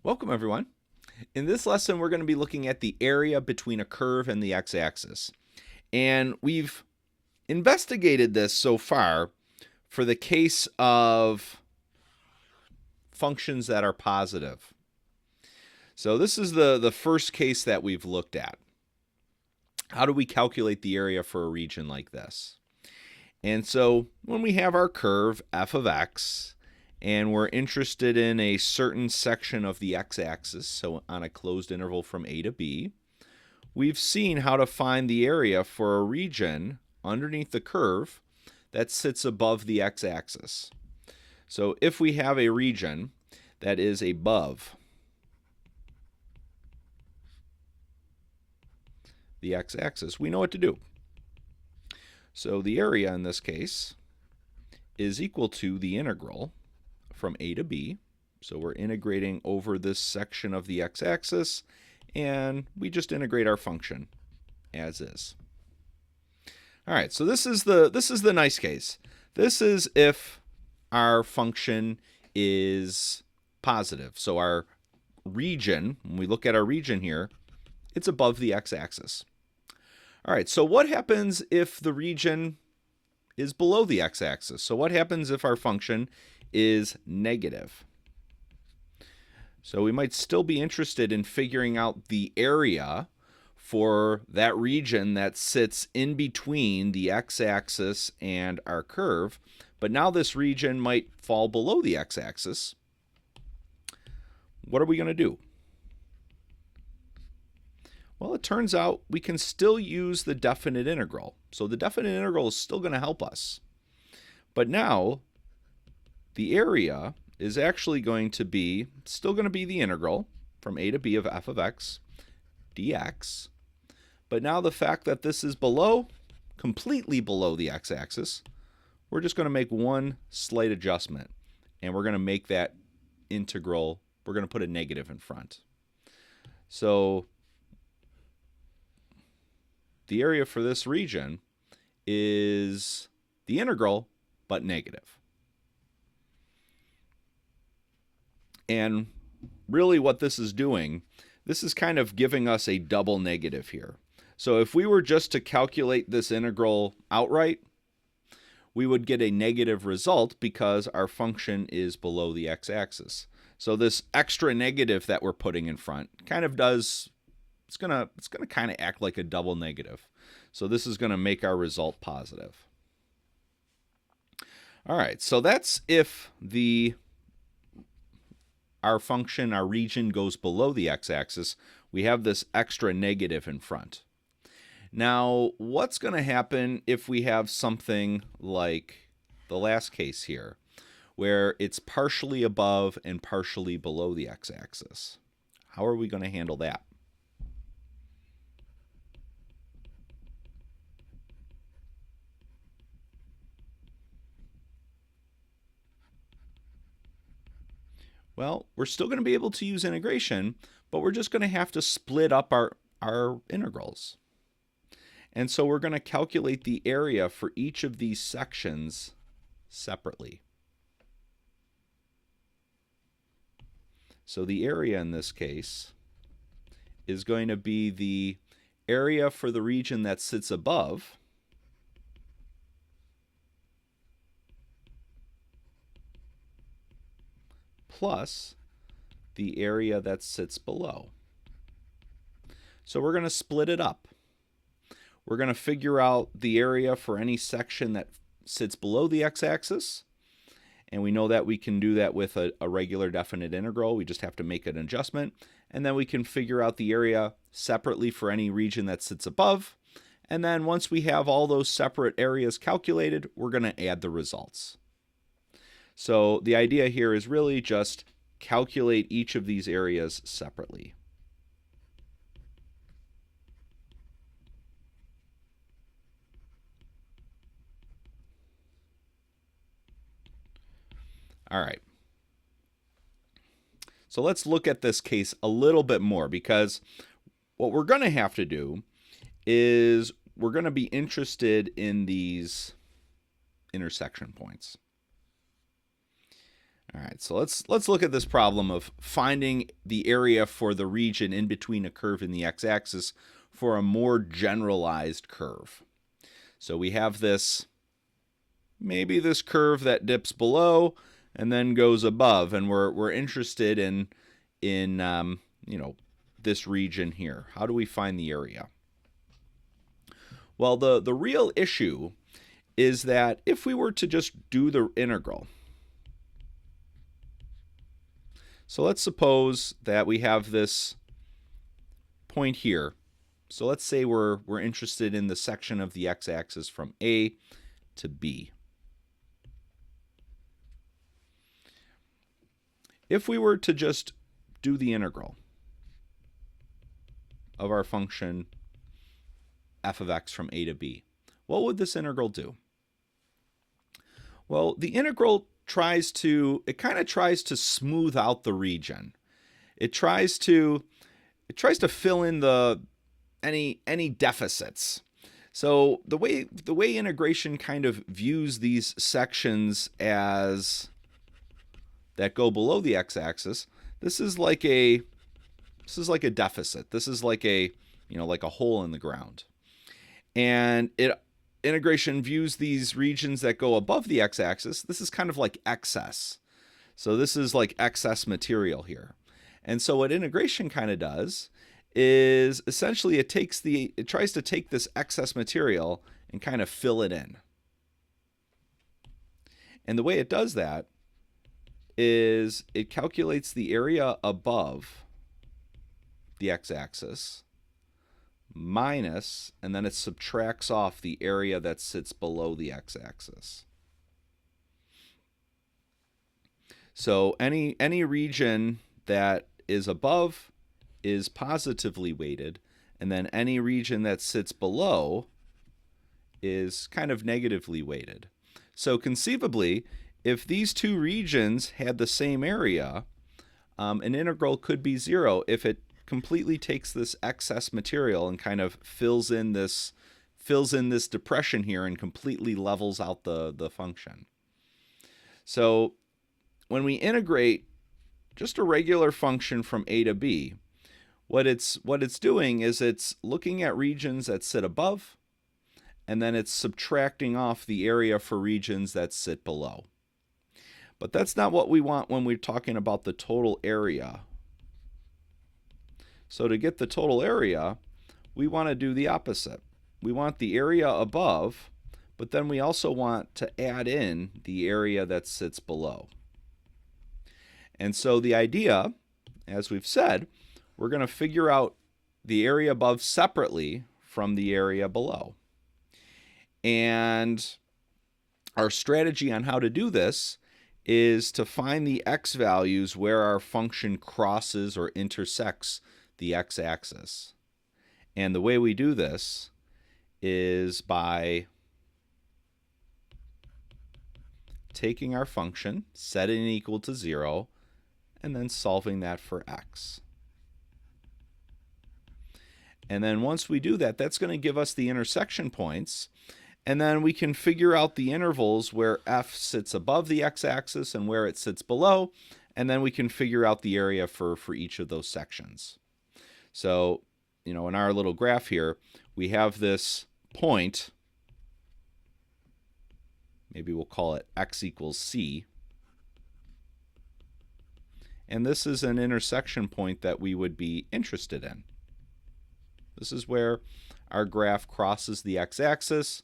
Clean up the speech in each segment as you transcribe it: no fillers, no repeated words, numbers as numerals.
Welcome everyone. In this lesson we're going to be looking at the area between a curve and the x-axis. And we've investigated this so far for the case of functions that are positive. So this is the first case that we've looked at. How do we calculate the area for a region like this? And so when we have our curve f of x, and we're interested in a certain section of the x-axis, so on a closed interval from a to b, we've seen how to find the area for a region underneath the curve that sits above the x-axis. So if we have a region that is above the x-axis, we know what to do. So the area in this case is equal to the integral from a to b. So we're integrating over this section of the x-axis, and we just integrate our function as is. All right, so this is the nice case. This is if our function is positive. So our region, when we look at our region here, it's above the x-axis. All right, so what happens if the region is below the x-axis? So what happens if our function is negative? So we might still be interested in figuring out the area for that region that sits in between the x-axis and our curve, but now this region might fall below the x-axis. What are we going to do? Well, it turns out we can still use the definite integral. So the definite integral is still going to help us. But now the area is actually going to be, still going to be the integral from a to b of f of x dx. But now the fact that this is below, completely below the x-axis, we're just going to make one slight adjustment. And we're going to make that integral, we're going to put a negative in front. So the area for this region is the integral, but negative. And really what this is doing, this is kind of giving us a double negative here. So if we were just to calculate this integral outright, we would get a negative result because our function is below the x-axis. So this extra negative that we're putting in front kind of does, it's gonna kind of act like a double negative. So this is going to make our result positive. All right, so that's if our function, our region goes below the x-axis, we have this extra negative in front. Now, what's going to happen if we have something like the last case here, where it's partially above and partially below the x-axis? How are we going to handle that? Well, we're still going to be able to use integration, but we're just going to have to split up our integrals. And so we're going to calculate the area for each of these sections separately. So the area in this case is going to be the area for the region that sits above plus the area that sits below. So we're going to split it up. We're going to figure out the area for any section that sits below the x-axis, and we know that we can do that with a regular definite integral. We just have to make an adjustment, and then we can figure out the area separately for any region that sits above, and then once we have all those separate areas calculated, we're going to add the results. So the idea here is really just calculate each of these areas separately. All right. So let's look at this case a little bit more, because what we're going to have to do is we're going to be interested in these intersection points. All right, so let's look at this problem of finding the area for the region in between a curve and the x-axis for a more generalized curve. So we have this, maybe this curve that dips below and then goes above, and we're interested in this region here. How do we find the area? Well, the real issue is that if we were to just do the integral, so let's suppose that we have this point here. So let's say we're interested in the section of the x-axis from A to B. If we were to just do the integral of our function f of x from A to B, what would this integral do? Well, the integral tries to smooth out the region. It tries to fill in any deficits. So the way integration kind of views these sections as that go below the x-axis, this is like a deficit. This is like a hole in the ground. And integration views these regions that go above the x-axis. This is kind of like excess. So this is like excess material here. And so what integration kind of does is essentially it tries to take this excess material and kind of fill it in. And the way it does that is it calculates the area above the x-axis minus, and then it subtracts off the area that sits below the x-axis. So any region that is above is positively weighted, and then any region that sits below is kind of negatively weighted. So conceivably, if these two regions had the same area, an integral could be 0 if it completely takes this excess material and kind of fills in this depression here and completely levels out the function. So when we integrate just a regular function from A to B, what it's doing is it's looking at regions that sit above, and then it's subtracting off the area for regions that sit below. But that's not what we want when we're talking about the total area. So to get the total area, we want to do the opposite. We want the area above, but then we also want to add in the area that sits below. And so the idea, as we've said, we're going to figure out the area above separately from the area below. And our strategy on how to do this is to find the x values where our function crosses or intersects the x-axis. And the way we do this is by taking our function, setting it equal to 0, and then solving that for x. And then once we do that, that's going to give us the intersection points. And then we can figure out the intervals where f sits above the x-axis and where it sits below. And then we can figure out the area for each of those sections. So, in our little graph here, we have this point. Maybe we'll call it x equals c. And this is an intersection point that we would be interested in. This is where our graph crosses the x-axis.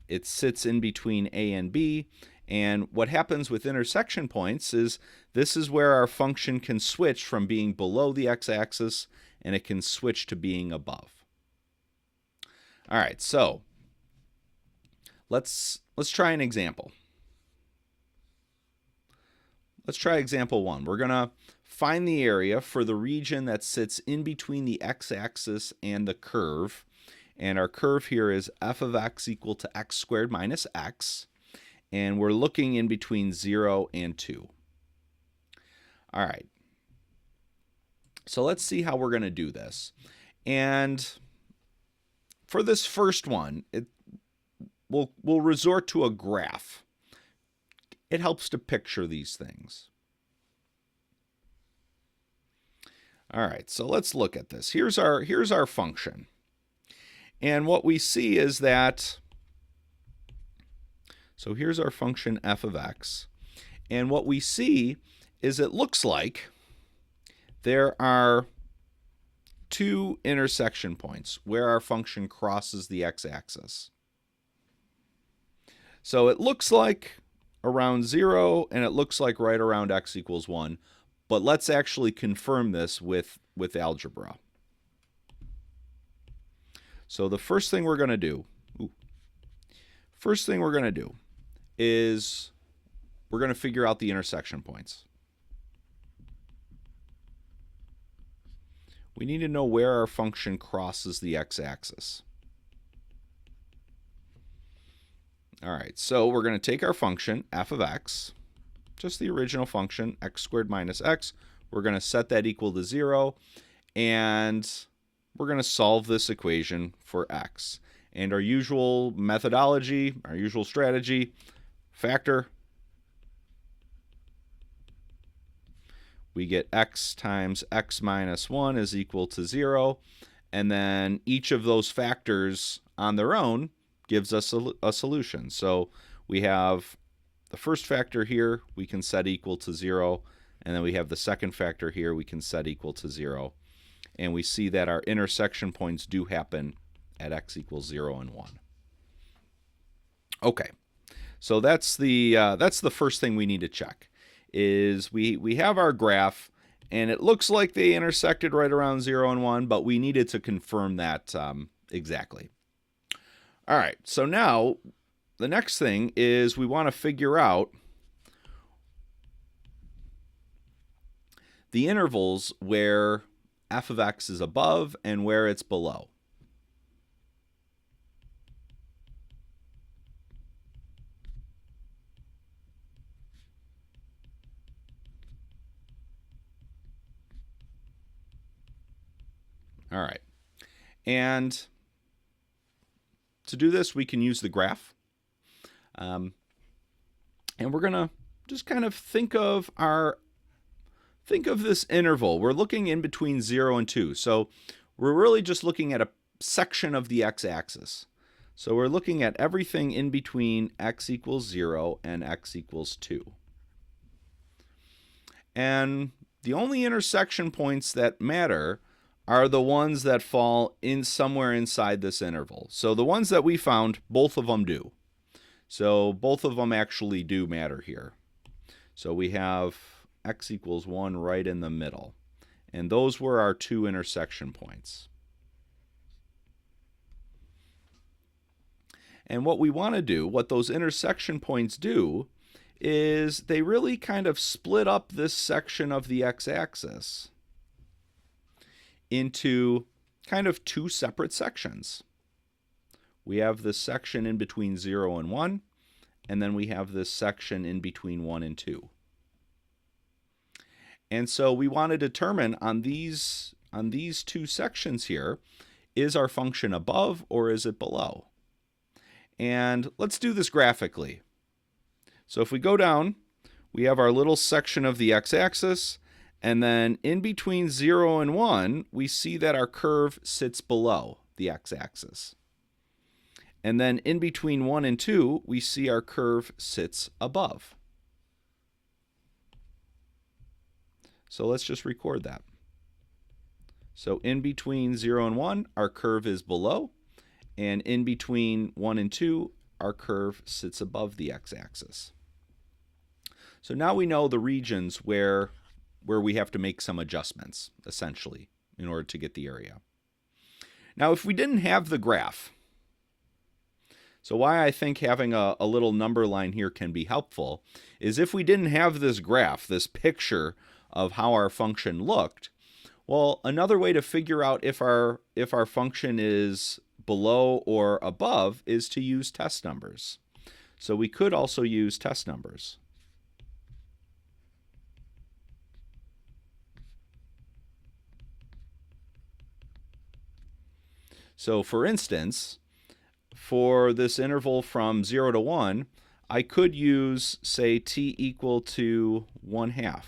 It sits in between A and B. And what happens with intersection points is this is where our function can switch from being below the x-axis and it can switch to being above. All right, so let's try an example. Let's try example 1. We're going to find the area for the region that sits in between the x-axis and the curve. And our curve here is f of x equal to x squared minus x. And we're looking in between 0 and 2. All right. So let's see how we're going to do this. And for this first one, we'll resort to a graph. It helps to picture these things. All right, so let's look at this. Here's our function. And what we see is that, so here's our function f of x. And what we see is it looks like there are two intersection points where our function crosses the x-axis. So it looks like around 0, and it looks like right around x equals 1. But let's actually confirm this with algebra. So the first thing we're going to do, is we're going to figure out the intersection points. We need to know where our function crosses the x-axis. All right, so we're going to take our function, f of x, just the original function, x squared minus x. We're going to set that equal to 0, and we're going to solve this equation for x. And our usual methodology, our usual strategy, factor. We get x times x minus 1 is equal to 0. And then each of those factors on their own gives us a solution. So we have the first factor here, we can set equal to 0. And then we have the second factor here, we can set equal to 0. And we see that our intersection points do happen at x equals 0 and 1. Okay, so that's the first thing we need to check. Is we have our graph, and it looks like they intersected right around 0 and 1, but we needed to confirm that exactly. All right, so now the next thing is we want to figure out the intervals where f of x is above and where it's below. All right, and to do this, we can use the graph. And we're going to just kind of think of this interval. We're looking in between 0 and 2. So we're really just looking at a section of the x-axis. So we're looking at everything in between x equals 0 and x equals 2. And the only intersection points that matter are the ones that fall in somewhere inside this interval. So the ones that we found, both of them do. So both of them actually do matter here. So we have x equals 1 right in the middle. And those were our two intersection points. And what we want to do, what those intersection points do, is they really kind of split up this section of the x-axis into kind of two separate sections. We have this section in between 0 and 1, and then we have this section in between 1 and 2. And so we want to determine on these two sections here, is our function above or is it below? And let's do this graphically. So if we go down, we have our little section of the x-axis, and then in between 0 and 1, we see that our curve sits below the x-axis. And then in between 1 and 2, we see our curve sits above. So let's just record that. So in between 0 and 1, our curve is below. And in between 1 and 2, our curve sits above the x-axis. So now we know the regions where we have to make some adjustments, essentially, in order to get the area. Now, if we didn't have the graph, so why I think having a little number line here can be helpful is if we didn't have this graph, this picture of how our function looked, well, another way to figure out if our function is below or above is to use test numbers. So we could also use test numbers. So for instance, for this interval from 0 to 1, I could use, say, t equal to 1/2.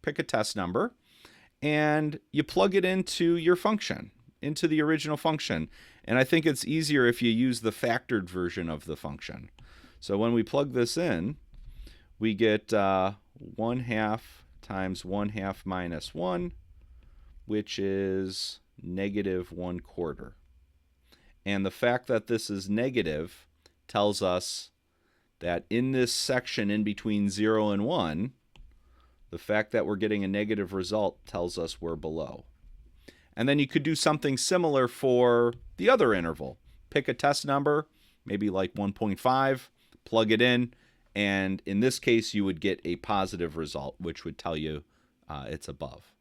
Pick a test number, and you plug it into your function, into the original function. And I think it's easier if you use the factored version of the function. So when we plug this in, we get 1/2 times 1/2 minus 1, which is -1/4. And the fact that this is negative tells us that in this section in between 0 and 1, the fact that we're getting a negative result tells us we're below. And then you could do something similar for the other interval. Pick a test number, maybe like 1.5, plug it in, and in this case you would get a positive result, which would tell you it's above.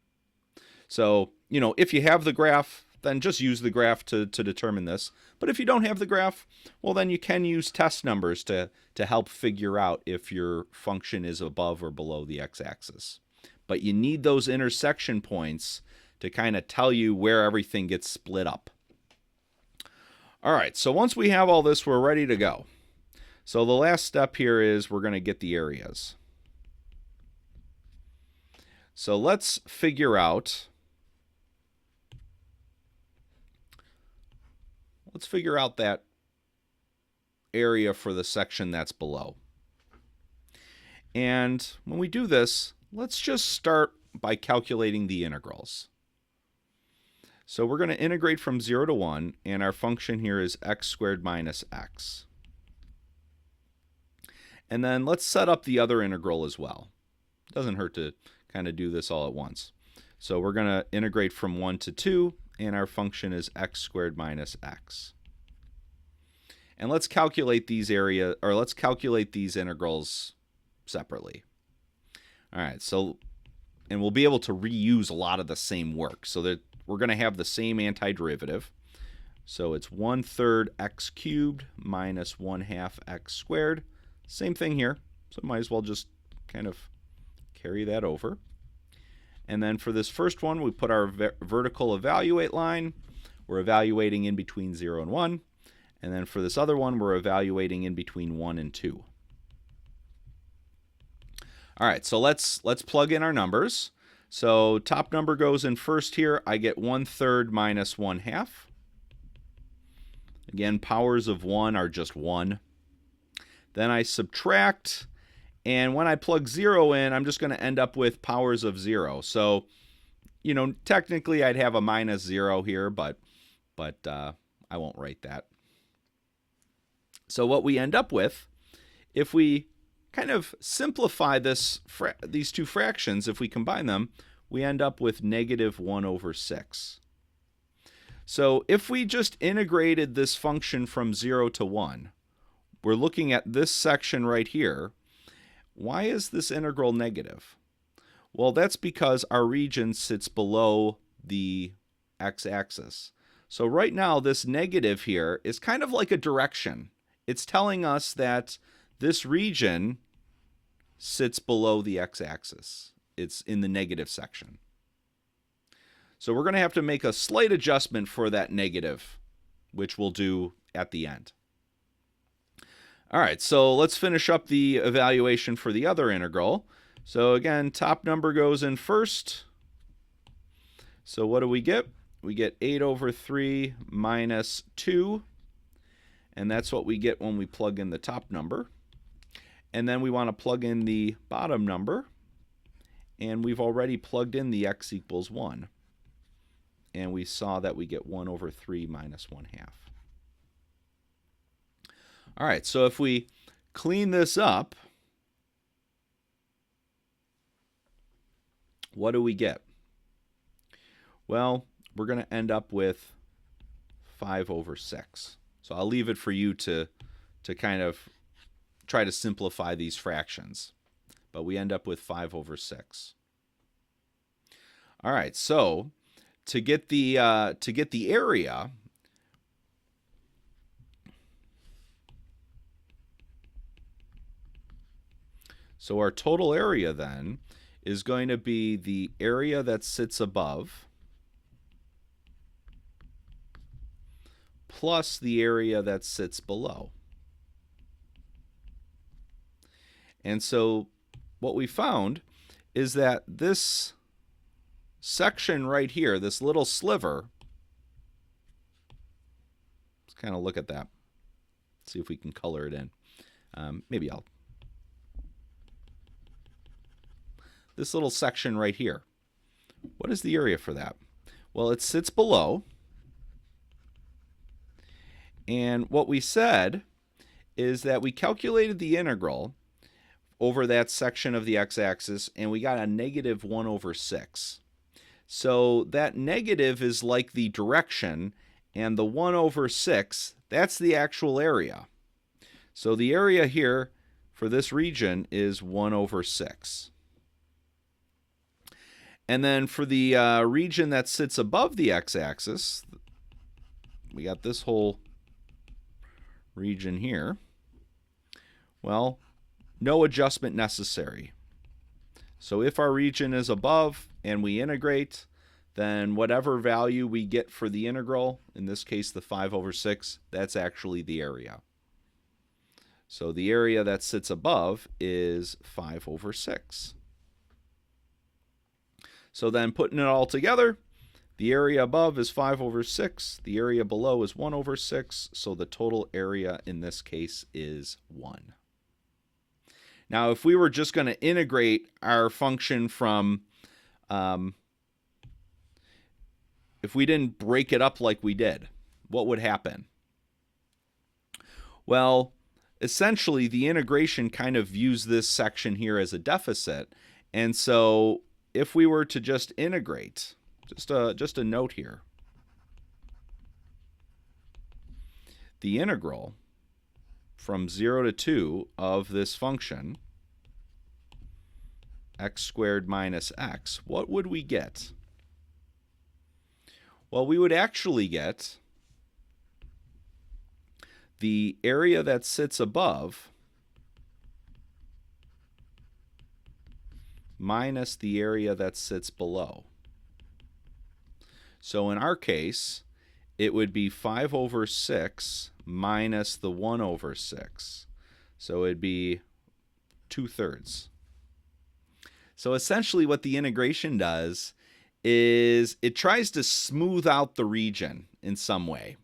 So, if you have the graph, then just use the graph to determine this. But if you don't have the graph, well, then you can use test numbers to help figure out if your function is above or below the x-axis. But you need those intersection points to kind of tell you where everything gets split up. All right, so once we have all this, we're ready to go. So the last step here is we're going to get the areas. So let's figure out that area for the section that's below. And when we do this, let's just start by calculating the integrals. So we're going to integrate from 0 to 1, and our function here is x squared minus x. And then let's set up the other integral as well. It doesn't hurt to kind of do this all at once. So we're going to integrate from 1 to 2, and our function is x squared minus x. And let's calculate these integrals separately. All right, and we'll be able to reuse a lot of the same work, so that we're going to have the same antiderivative. So it's 1/3 x cubed minus 1/2 x squared. Same thing here, so might as well just kind of carry that over. And then for this first one, we put our vertical evaluate line. We're evaluating in between 0 and 1. And then for this other one, we're evaluating in between 1 and 2. All right, so let's plug in our numbers. So top number goes in first here. I get 1/3 minus 1/2. Again, powers of 1 are just 1. Then I subtract, and when I plug 0 in, I'm just going to end up with powers of 0. So, technically I'd have a minus 0 here, but I won't write that. So what we end up with, if we kind of simplify these two fractions, if we combine them, we end up with -1/6. So if we just integrated this function from 0 to 1, we're looking at this section right here. Why is this integral negative? Well, that's because our region sits below the x-axis. So right now, this negative here is kind of like a direction. It's telling us that this region sits below the x-axis. It's in the negative section. So we're going to have to make a slight adjustment for that negative, which we'll do at the end. All right, so let's finish up the evaluation for the other integral. So again, top number goes in first. So what do we get? We get 8/3 minus 2. And that's what we get when we plug in the top number. And then we want to plug in the bottom number. And we've already plugged in the x equals 1. And we saw that we get 1/3 minus 1/2. All right, so if we clean this up, what do we get? Well, we're going to end up with 5/6. So I'll leave it for you to kind of try to simplify these fractions. But we end up with 5/6. All right, so to get the area, so our total area then is going to be the area that sits above plus the area that sits below. And so what we found is that this section right here, this little sliver, let's kind of look at that. See if we can color it in. Maybe I'll. This little section right here. What is the area for that? Well, it sits below. And what we said is that we calculated the integral over that section of the x-axis, and we got a negative 1 over 6. So that negative is like the direction, and the 1 over 6, that's the actual area. So the area here for this region is 1 over 6. And then for the region that sits above the x-axis, we got this whole region here. Well, no adjustment necessary. So if our region is above and we integrate, then whatever value we get for the integral, in this case the 5 over 6, that's actually the area. So the area that sits above is 5 over 6. So then putting it all together, the area above is 5 over 6, the area below is 1 over 6, so the total area in this case is 1. Now, if we were just going to integrate our function from, if we didn't break it up like we did, what would happen? Well, essentially, the integration kind of views this section here as a deficit, and so if we were to just integrate, just a note here, the integral from 0 to 2 of this function, x squared minus x, what would we get? Well, we would actually get the area that sits above minus the area that sits below. So in our case, it would be 5 over 6 minus the 1 over 6. So it'd be 2/3. So essentially what the integration does is it tries to smooth out the region in some way.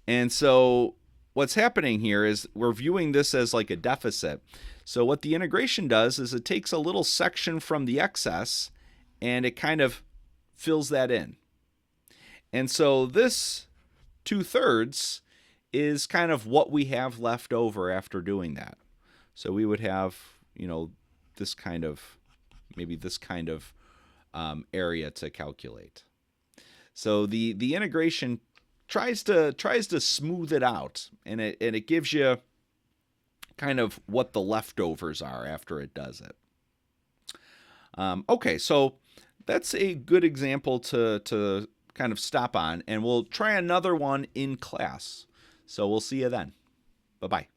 And so what's happening here is we're viewing this as like a deficit. So what the integration does is it takes a little section from the excess and it kind of fills that in. And so this 2/3 is kind of what we have left over after doing that. So we would have, this kind of, maybe this kind of area to calculate. So the integration tries to smooth it out, and it gives you kind of what the leftovers are after it does it. Okay, so that's a good example to kind of stop on, and we'll try another one in class. So we'll see you then. Bye-bye.